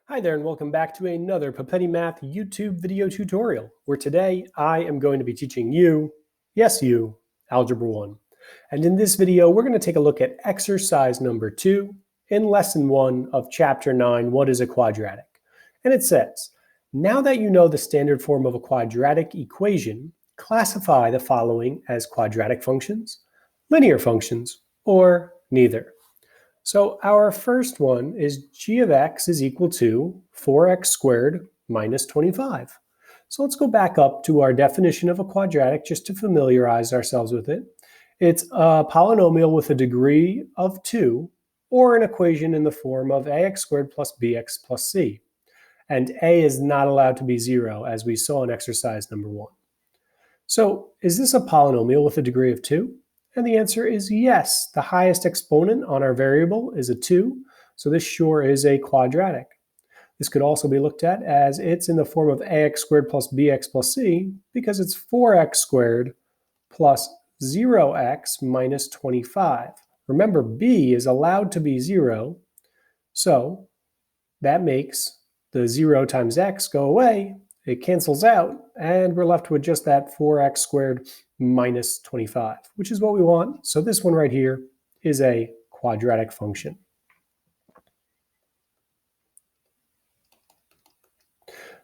Hi there and welcome back to another Papetti Math YouTube video tutorial, where today I am going to be teaching you, yes you, Algebra 1. And in this video we're going to take a look at exercise number 2 in lesson 1 of chapter 9, What is a Quadratic? And it says, now that you know the standard form of a quadratic equation, classify the following as quadratic functions, linear functions, or neither. So our first one is g of x is equal to 4x squared minus 25. So let's go back up to our definition of a quadratic just to familiarize ourselves with it. It's a polynomial with a degree of 2 or an equation in the form of ax squared plus bx plus c. And a is not allowed to be 0, as we saw in exercise number 1. So is this a polynomial with a degree of 2? And the answer is yes. The highest exponent on our variable is a 2, so this sure is a quadratic. This could also be looked at as it's in the form of ax squared plus bx plus c, because it's 4x squared plus 0x minus 25. Remember, b is allowed to be 0, so that makes the 0 times x go away. It cancels out, and we're left with just that 4x squared minus 25, which is what we want. So this one right here is a quadratic function.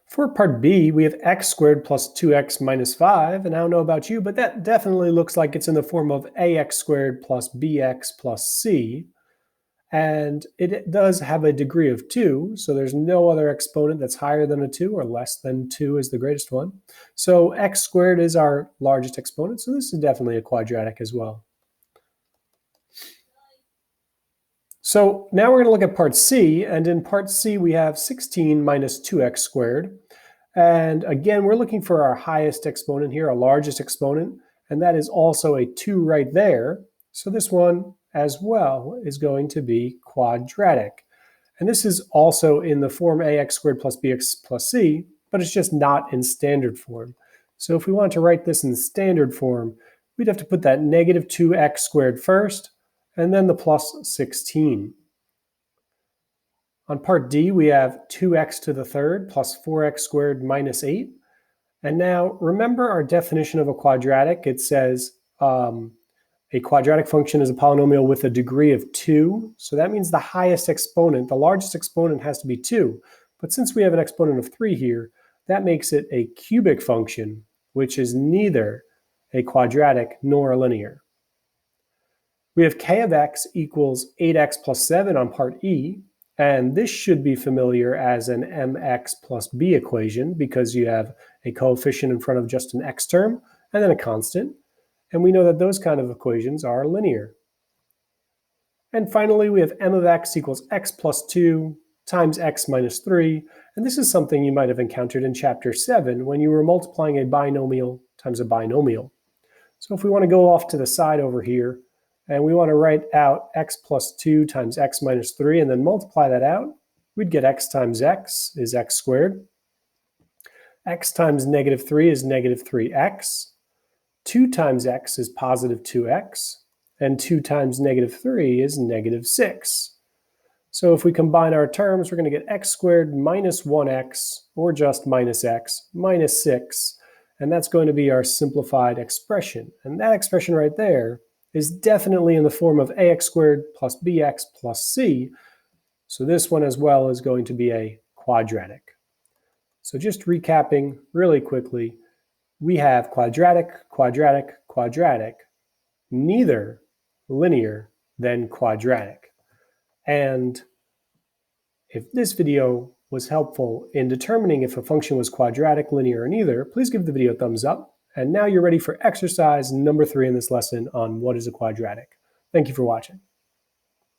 For part B, we have x squared plus 2x minus 5, and I don't know about you, but that definitely looks like it's in the form of ax squared plus bx plus c. And it does have a degree of 2, so there's no other exponent that's higher than a 2 or less than 2 is the greatest one. So x squared is our largest exponent, so this is definitely a quadratic as well. So now we're going to look at part C, and in part C we have 16 minus 2x squared. And again, we're looking for our highest exponent here, our largest exponent, and that is also a 2 right there. So this one as well is going to be quadratic. And this is also in the form ax squared plus bx plus c, but it's just not in standard form. So if we want to write this in standard form, we'd have to put that negative 2x squared first, and then the plus 16. On part D, we have 2x to the third plus 4x squared minus 8. And now remember our definition of a quadratic. It says a quadratic function is a polynomial with a degree of 2. So that means the highest exponent, the largest exponent, has to be 2. But since we have an exponent of 3 here, that makes it a cubic function, which is neither a quadratic nor a linear. We have k of x equals 8x plus 7 on part E, and this should be familiar as an mx plus b equation because you have a coefficient in front of just an x term and then a constant. And we know that those kind of equations are linear. And finally, we have m of x equals x plus 2 times x minus 3. And this is something you might have encountered in chapter 7 when you were multiplying a binomial times a binomial. So if we want to go off to the side over here, and we want to write out x plus 2 times x minus 3 and then multiply that out, we'd get x times x is x squared. X times negative 3 is negative 3x. 2 times x is positive 2x, and 2 times negative 3 is negative 6. So if we combine our terms, we're going to get x squared minus 1x, or just minus x, minus 6, and that's going to be our simplified expression. And that expression right there is definitely in the form of ax squared plus bx plus c, so this one as well is going to be a quadratic. So just recapping really quickly, we have quadratic, quadratic, quadratic, neither linear, then quadratic. And if this video was helpful in determining if a function was quadratic, linear, or neither, please give the video a thumbs up. And now you're ready for exercise number 3 in this lesson on what is a quadratic. Thank you for watching.